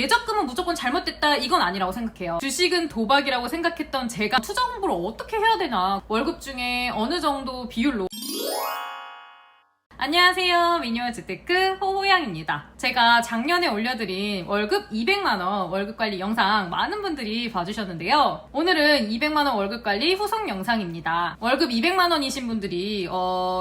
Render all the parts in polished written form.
예적금은 무조건 잘못됐다 이건 아니라고 생각해요. 주식은 도박이라고 생각했던 제가 투자 공부를 어떻게 해야 되나, 월급 중에 어느 정도 비율로. 안녕하세요, 미니멀 재테크 호호양입니다. 제가 작년에 올려드린 월급 200만원 월급관리 영상 많은 분들이 봐주셨는데요. 오늘은 200만원 월급관리 후속 영상입니다. 월급 200만원이신 분들이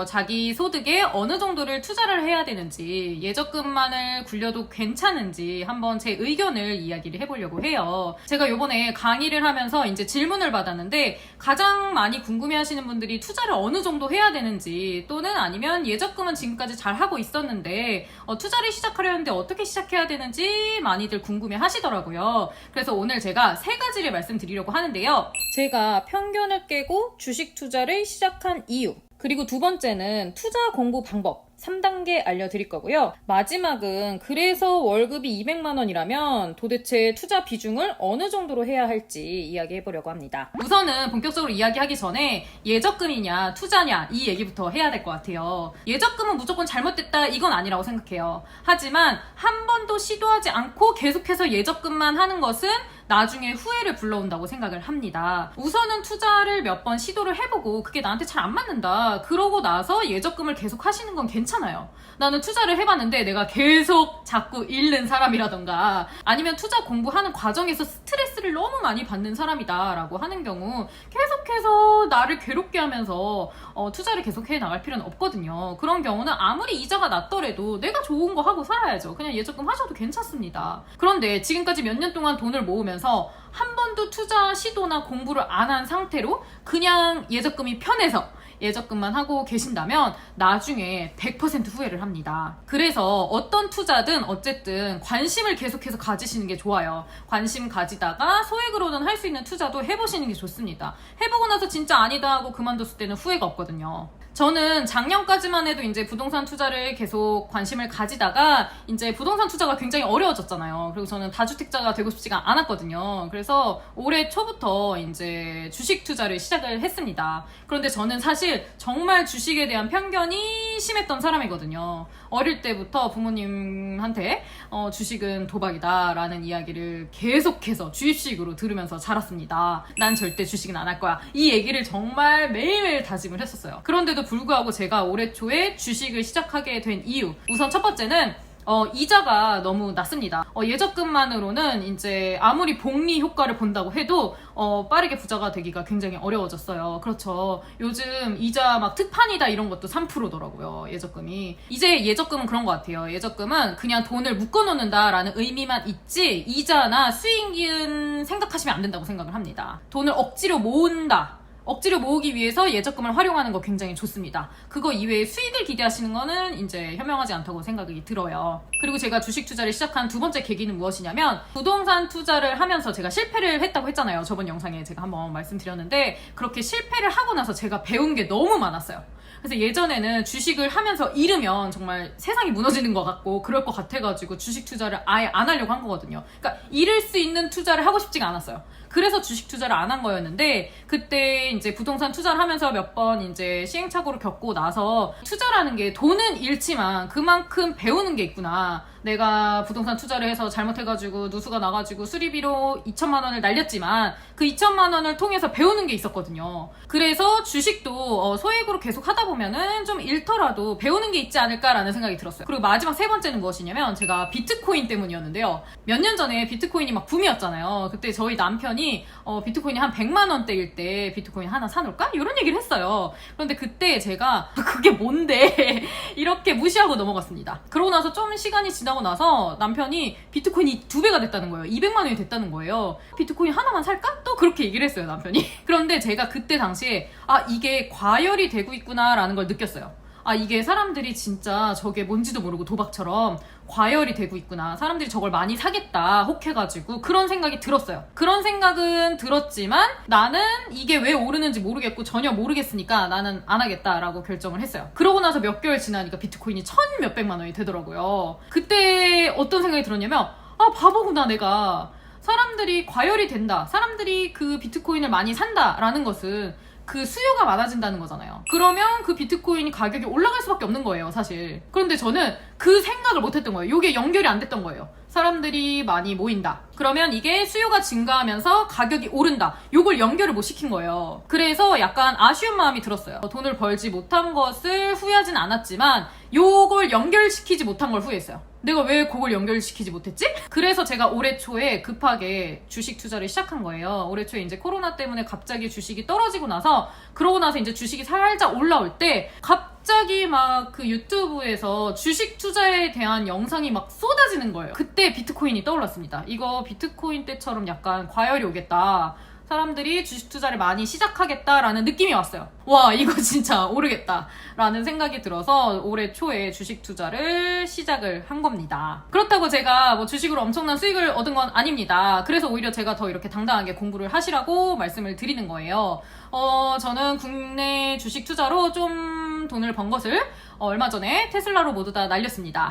자기 소득에 어느 정도를 투자를 해야 되는지, 예적금만을 굴려도 괜찮은지 한번 제 의견을 이야기를 해보려고 해요. 제가 요번에 강의를 하면서 이제 질문을 받았는데, 가장 많이 궁금해하시는 분들이 투자를 어느 정도 해야 되는지, 또는 아니면 예적금은 지금까지 잘 하고 있었는데 투자를 시작하려 하는데 어떻게 시작해야 되는지 많이들 궁금해 하시더라고요. 그래서 오늘 제가 세 가지를 말씀드리려고 하는데요. 제가 편견을 깨고 주식 투자를 시작한 이유, 그리고 두 번째는 투자 공부 방법 3단계 알려드릴 거고요. 마지막은 그래서 월급이 200만원이라면 도대체 투자 비중을 어느 정도로 해야 할지 이야기해보려고 합니다. 우선은 본격적으로 이야기하기 전에 예적금이냐 투자냐 이 얘기부터 해야 될 것 같아요. 예적금은 무조건 잘못됐다 이건 아니라고 생각해요. 하지만 한 번도 시도하지 않고 계속해서 예적금만 하는 것은 나중에 후회를 불러온다고 생각을 합니다. 우선은 투자를 몇 번 시도를 해보고 그게 나한테 잘 안 맞는다, 그러고 나서 예적금을 계속 하시는 건 괜찮아요. 나는 투자를 해봤는데 내가 계속 자꾸 잃는 사람이라던가, 아니면 투자 공부하는 과정에서 스트레스를 너무 많이 받는 사람이다 라고 하는 경우 계속해서 나를 괴롭게 하면서 투자를 계속 해 나갈 필요는 없거든요. 그런 경우는 아무리 이자가 낮더라도 내가 좋은 거 하고 살아야죠. 그냥 예적금 하셔도 괜찮습니다. 그런데 지금까지 몇 년 동안 돈을 모으면서 한 번도 투자 시도나 공부를 안 한 상태로 그냥 예적금이 편해서 예적금만 하고 계신다면 나중에 100% 후회를 합니다. 그래서 어떤 투자든 어쨌든 관심을 계속해서 가지시는 게 좋아요. 관심 가지다가 소액으로는 할 수 있는 투자도 해보시는 게 좋습니다. 해보고 나서 진짜 아니다 하고 그만뒀을 때는 후회가 없거든요. 저는 작년까지만 해도 이제 부동산 투자를 계속 관심을 가지다가 이제 부동산 투자가 굉장히 어려워졌잖아요. 그리고 저는 다주택자가 되고 싶지가 않았거든요. 그래서 올해 초부터 이제 주식 투자를 시작을 했습니다. 그런데 저는 사실 정말 주식에 대한 편견이 심했던 사람이거든요. 어릴 때부터 부모님한테 주식은 도박이다 라는 이야기를 계속해서 주입식으로 들으면서 자랐습니다. 난 절대 주식은 안 할 거야, 이 얘기를 정말 매일매일 다짐을 했었어요. 그런데도 불구하고 제가 올해 초에 주식을 시작하게 된 이유, 우선 첫 번째는 이자가 너무 낮습니다. 예적금만으로는 이제 아무리 복리 효과를 본다고 해도 빠르게 부자가 되기가 굉장히 어려워졌어요. 그렇죠. 요즘 이자 막 특판이다 이런 것도 3%더라고요. 예적금이. 이제 예적금은 그런 것 같아요. 예적금은 그냥 돈을 묶어놓는다라는 의미만 있지 이자나 수익은 생각하시면 안 된다고 생각을 합니다. 돈을 억지로 모은다, 억지로 모으기 위해서 예적금을 활용하는 거 굉장히 좋습니다. 그거 이외에 수익을 기대하시는 거는 이제 현명하지 않다고 생각이 들어요. 그리고 제가 주식 투자를 시작한 두 번째 계기는 무엇이냐면, 부동산 투자를 하면서 제가 실패를 했다고 했잖아요. 저번 영상에 제가 한번 말씀드렸는데, 그렇게 실패를 하고 나서 제가 배운 게 너무 많았어요. 그래서 예전에는 주식을 하면서 잃으면 정말 세상이 무너지는 것 같고 그럴 것 같아가지고 주식 투자를 아예 안 하려고 한 거거든요. 그러니까 잃을 수 있는 투자를 하고 싶지가 않았어요. 그래서 주식 투자를 안 한 거였는데, 그때 이제 부동산 투자를 하면서 몇 번 이제 시행착오를 겪고 나서 투자라는 게 돈은 잃지만 그만큼 배우는 게 있구나. 내가 부동산 투자를 해서 잘못해가지고 누수가 나가지고 수리비로 2천만 원을 날렸지만 그 2천만 원을 통해서 배우는 게 있었거든요. 그래서 주식도 소액으로 계속 하다 보면은 좀 잃더라도 배우는 게 있지 않을까라는 생각이 들었어요. 그리고 마지막 세 번째는 무엇이냐면, 제가 비트코인 때문이었는데요. 몇 년 전에 비트코인이 막 붐이었잖아요. 그때 저희 남편이 비트코인이 한 100만 원대일 때 비트코인 하나 사놓을까? 이런 얘기를 했어요. 그런데 그때 제가 그게 뭔데 이렇게 무시하고 넘어갔습니다. 그러고 나서 좀 시간이 지나고 나서 남편이 비트코인이 2배가 됐다는 거예요. 200만 원이 됐다는 거예요. 비트코인 하나만 살까? 또 그렇게 얘기를 했어요, 남편이. 그런데 제가 그때 당시에 이게 과열이 되고 있구나라는 걸 느꼈어요. 이게 사람들이 진짜 저게 뭔지도 모르고 도박처럼 과열이 되고 있구나, 사람들이 저걸 많이 사겠다 혹해가지고 그런 생각이 들었어요. 그런 생각은 들었지만 나는 이게 왜 오르는지 모르겠고 전혀 모르겠으니까 나는 안 하겠다라고 결정을 했어요. 그러고 나서 몇 개월 지나니까 비트코인이 1,000 몇백만 원이 되더라고요. 그때 어떤 생각이 들었냐면, 바보구나 내가. 사람들이 과열이 된다, 사람들이 그 비트코인을 많이 산다라는 것은 그 수요가 많아진다는 거잖아요. 그러면 그 비트코인이 가격이 올라갈 수밖에 없는 거예요, 사실. 그런데 저는 그 생각을 못 했던 거예요. 이게 연결이 안 됐던 거예요. 사람들이 많이 모인다. 그러면 이게 수요가 증가하면서 가격이 오른다. 요걸 연결을 못 시킨 거예요. 그래서 약간 아쉬운 마음이 들었어요. 돈을 벌지 못한 것을 후회하진 않았지만 요걸 연결시키지 못한 걸 후회했어요. 내가 왜 그걸 연결시키지 못했지? 그래서 제가 올해 초에 급하게 주식 투자를 시작한 거예요. 올해 초에 이제 코로나 때문에 갑자기 주식이 떨어지고 나서, 그러고 나서 이제 주식이 살짝 올라올 때 갑자기 막 그 유튜브에서 주식 투자에 대한 영상이 막 쏟아지는 거예요. 그때 비트코인이 떠올랐습니다. 이거 비트코인 때처럼 약간 과열이 오겠다. 사람들이 주식 투자를 많이 시작하겠다라는 느낌이 왔어요. 와, 이거 진짜 오르겠다 라는 생각이 들어서 올해 초에 주식 투자를 시작을 한 겁니다. 그렇다고 제가 뭐 주식으로 엄청난 수익을 얻은 건 아닙니다. 그래서 오히려 제가 더 이렇게 당당하게 공부를 하시라고 말씀을 드리는 거예요. 저는 국내 주식 투자로 좀 돈을 번 것을 얼마 전에 테슬라로 모두 다 날렸습니다.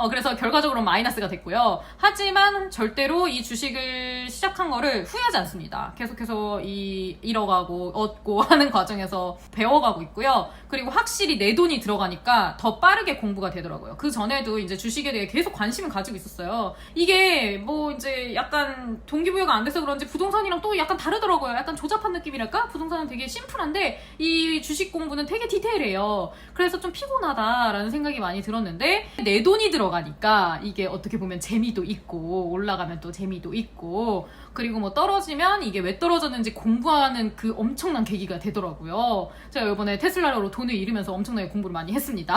그래서 결과적으로 마이너스가 됐고요. 하지만 절대로 이 주식을 시작한 거를 후회하지 않습니다. 계속해서 잃어가고 얻고 하는 과정에서 배워가고 있고요. 그리고 확실히 내 돈이 들어가니까 더 빠르게 공부가 되더라고요. 그 전에도 이제 주식에 대해 계속 관심을 가지고 있었어요. 이게 뭐 이제 약간 동기부여가 안 돼서 그런지 부동산이랑 또 약간 다르더라고요. 약간 조잡한 느낌이랄까? 부동산은 되게 심플한데 이 주식 공부는 되게 디테일해요. 그래서 좀 피곤하다라는 생각이 많이 들었는데, 내 돈이 들어가니까 이게 어떻게 보면 재미도 있고, 올라가면 또 재미도 있고, 그리고 뭐 떨어지면 이게 왜 떨어졌는지 공부하는 그 엄청난 계기가 되더라고요. 제가 이번에 테슬라로 돈을 잃으면서 엄청나게 공부를 많이 했습니다.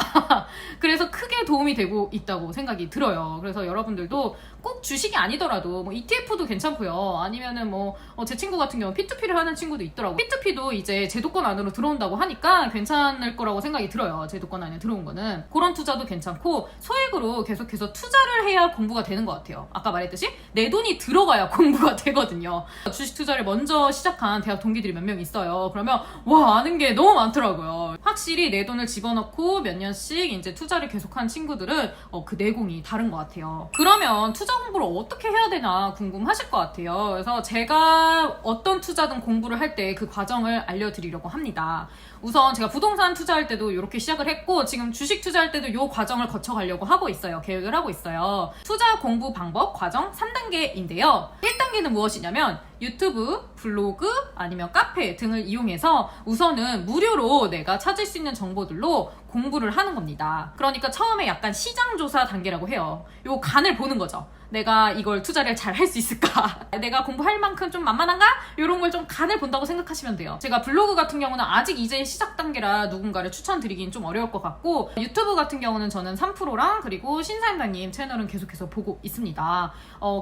그래서 크게 도움이 되고 있다고 생각이 들어요. 그래서 여러분들도 꼭 주식이 아니더라도 뭐 ETF도 괜찮고요. 아니면은 뭐 제 친구 같은 경우는 P2P를 하는 친구도 있더라고요. P2P도 이제 제도권 안으로 들어온다고 하니까 괜찮을 거라고 생각이 들어요. 제도권 안에 들어온 거는. 그런 투자도 괜찮고, 소액으로 계속해서 투자를 해야 공부가 되는 것 같아요. 아까 말했듯이 내 돈이 들어가야 공부가 되거든요. 주식 투자를 먼저 시작한 대학 동기들이 몇 명 있어요. 그러면 와, 아는 게 너무 많더라고요. 확실히 내 돈을 집어넣고 몇 년씩 이제 투자를 계속한 친구들은 그 내공이 다른 것 같아요. 그러면 투자 공부를 어떻게 해야 되나 궁금하실 것 같아요. 그래서 제가 어떤 투자든 공부를 할 때 그 과정을 알려드리려고 합니다. 우선 제가 부동산 투자할 때도 이렇게 시작을 했고, 지금 주식 투자할 때도 이 과정을 거쳐가려고 하고 있어요. 계획을 하고 있어요. 투자 공부 방법 과정 3단계인데요. 1단계는 무엇이냐면 유튜브, 블로그, 아니면 카페 등을 이용해서 우선은 무료로 내가 찾을 수 있는 정보들로 공부를 하는 겁니다. 그러니까 처음에 약간 시장조사 단계라고 해요. 요 간을 보는 거죠. 내가 이걸 투자를 잘 할 수 있을까? 내가 공부할 만큼 좀 만만한가? 이런 걸 좀 간을 본다고 생각하시면 돼요. 제가 블로그 같은 경우는 아직 이제 시작 단계라 누군가를 추천드리긴 좀 어려울 것 같고, 유튜브 같은 경우는 저는 3프로랑 그리고 신사임당님 채널은 계속해서 보고 있습니다.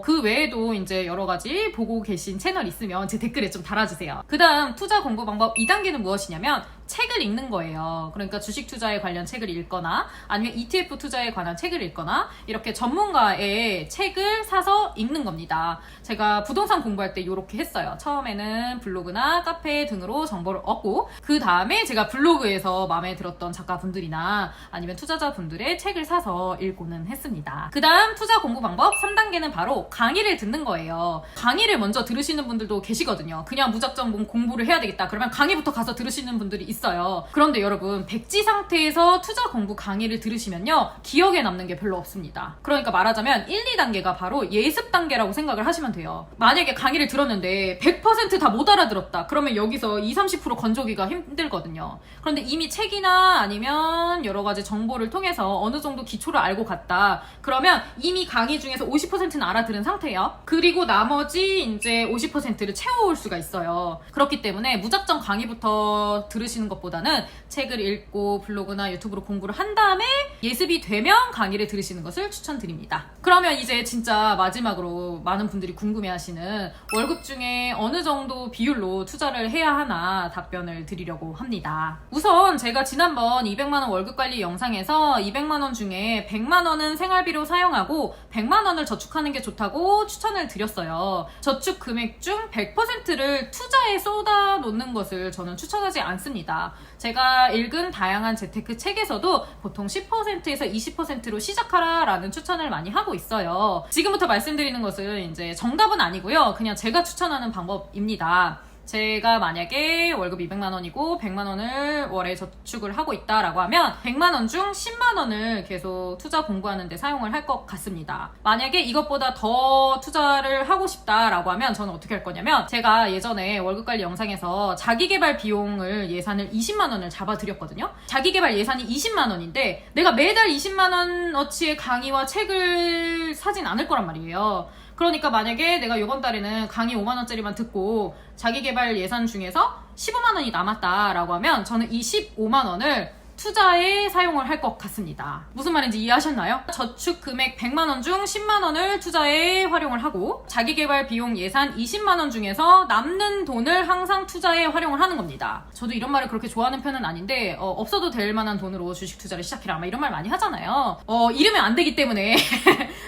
그 외에도 이제 여러 가지 보고 계신 채널 있으면 제 댓글에 좀 달아주세요. 그 다음 투자 공부 방법 2단계는 무엇이냐면 책을 읽는 거예요. 그러니까 주식 투자에 관련 책을 읽거나 아니면 ETF 투자에 관한 책을 읽거나 이렇게 전문가의 책을 사서 읽는 겁니다. 제가 부동산 공부할 때 이렇게 했어요. 처음에는 블로그나 카페 등으로 정보를 얻고, 그 다음에 제가 블로그에서 마음에 들었던 작가분들이나 아니면 투자자분들의 책을 사서 읽고는 했습니다. 그 다음 투자 공부 방법 3단계는 바로 강의를 듣는 거예요. 강의를 먼저 들으시는 분들도 계시거든요. 그냥 무작정 공부를 해야 되겠다 그러면 강의부터 가서 들으시는 분들이 있어요. 그런데 여러분, 백지 상태에서 투자 공부 강의를 들으시면요, 기억에 남는 게 별로 없습니다. 그러니까 말하자면 1, 2단계가 바로 예습 단계라고 생각을 하시면 돼요. 만약에 강의를 들었는데 100% 다 못 알아들었다 그러면 여기서 20, 30% 건져오기가 힘들거든요. 그런데 이미 책이나 아니면 여러 가지 정보를 통해서 어느 정도 기초를 알고 갔다 그러면 이미 강의 중에서 50%는 알아들은 상태예요. 그리고 나머지 이제 50%를 채워올 수가 있어요. 그렇기 때문에 무작정 강의부터 들으시는 것보다는 책을 읽고 블로그나 유튜브로 공부를 한 다음에 예습이 되면 강의를 들으시는 것을 추천드립니다. 그러면 이제 진짜 마지막으로 많은 분들이 궁금해하시는 월급 중에 어느 정도 비율로 투자를 해야 하나 답변을 드리려고 합니다. 우선 제가 지난번 200만원 월급관리 영상에서 200만원 중에 100만원은 생활비로 사용하고 100만원을 저축하는 게 좋다고 추천을 드렸어요. 저축 금액 중 100%를 투자에 쏟아 놓는 것을 저는 추천하지 않습니다. 제가 읽은 다양한 재테크 책에서도 보통 10%에서 20%로 시작하라 라는 추천을 많이 하고 있어요. 지금부터 말씀드리는 것은 이제 정답은 아니고요. 그냥 제가 추천하는 방법입니다. 제가 만약에 월급 200만 원이고 100만 원을 월에 저축을 하고 있다라고 하면 100만 원 중 10만 원을 계속 투자 공부하는 데 사용을 할 것 같습니다. 만약에 이것보다 더 투자를 하고 싶다라고 하면 저는 어떻게 할 거냐면, 제가 예전에 월급관리 영상에서 자기계발 비용을 예산을 20만 원을 잡아드렸거든요. 자기계발 예산이 20만 원인데 내가 매달 20만 원어치의 강의와 책을 사진 않을 거란 말이에요. 그러니까 만약에 내가 이번 달에는 강의 5만 원짜리만 듣고 자기계발 예산 중에서 15만 원이 남았다라고 하면 저는 이 15만 원을 투자에 사용을 할 것 같습니다. 무슨 말인지 이해하셨나요? 저축 금액 100만 원 중 10만 원을 투자에 활용을 하고 자기계발 비용 예산 20만 원 중에서 남는 돈을 항상 투자에 활용을 하는 겁니다. 저도 이런 말을 그렇게 좋아하는 편은 아닌데 없어도 될 만한 돈으로 주식 투자를 시작해라 아마 이런 말 많이 하잖아요. 이러면 안 되기 때문에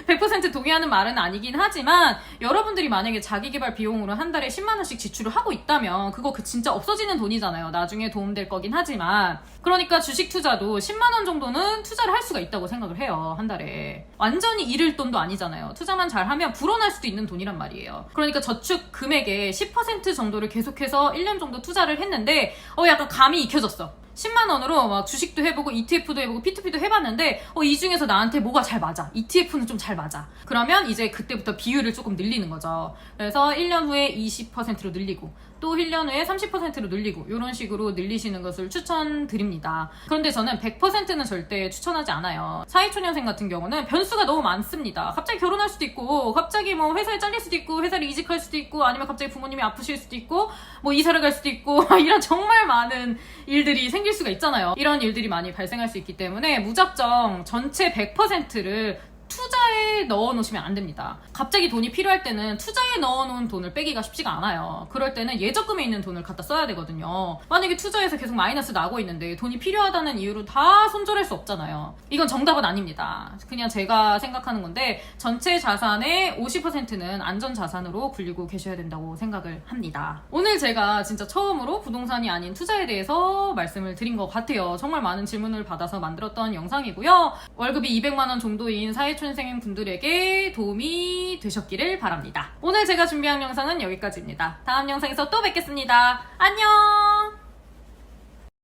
100% 동의하는 말은 아니긴 하지만, 여러분들이 만약에 자기계발 비용으로 한 달에 10만 원씩 지출을 하고 있다면 그거 진짜 없어지는 돈이잖아요. 나중에 도움될 거긴 하지만. 그러니까 주식 투자도 10만 원 정도는 투자를 할 수가 있다고 생각을 해요. 한 달에. 완전히 잃을 돈도 아니잖아요. 투자만 잘하면 불어날 수도 있는 돈이란 말이에요. 그러니까 저축 금액의 10% 정도를 계속해서 1년 정도 투자를 했는데 약간 감이 익혀졌어. 10만 원으로 막 주식도 해보고 ETF도 해보고 P2P도 해봤는데 이 중에서 나한테 뭐가 잘 맞아. ETF는 좀 잘 맞아. 그러면 이제 그때부터 비율을 조금 늘리는 거죠. 그래서 1년 후에 20%로 늘리고 또 1년 후에 30%로 늘리고 이런 식으로 늘리시는 것을 추천드립니다. 그런데 저는 100%는 절대 추천하지 않아요. 사회초년생 같은 경우는 변수가 너무 많습니다. 갑자기 결혼할 수도 있고, 갑자기 뭐 회사에 잘릴 수도 있고, 회사를 이직할 수도 있고, 아니면 갑자기 부모님이 아프실 수도 있고, 뭐 이사를 갈 수도 있고 이런 정말 많은 일들이 생길 수가 있잖아요. 이런 일들이 많이 발생할 수 있기 때문에 무작정 전체 100%를 투자에 넣어놓으시면 안 됩니다. 갑자기 돈이 필요할 때는 투자에 넣어놓은 돈을 빼기가 쉽지가 않아요. 그럴 때는 예적금에 있는 돈을 갖다 써야 되거든요. 만약에 투자해서 계속 마이너스 나고 있는데 돈이 필요하다는 이유로 다 손절할 수 없잖아요. 이건 정답은 아닙니다. 그냥 제가 생각하는 건데, 전체 자산의 50%는 안전자산으로 굴리고 계셔야 된다고 생각을 합니다. 오늘 제가 진짜 처음으로 부동산이 아닌 투자에 대해서 말씀을 드린 것 같아요. 정말 많은 질문을 받아서 만들었던 영상이고요. 월급이 200만 원 정도인 사회초년생 분들에게 도움이 되셨기를 바랍니다. 오늘 제가 준비한 영상은 여기까지입니다. 다음 영상에서 또 뵙겠습니다. 안녕!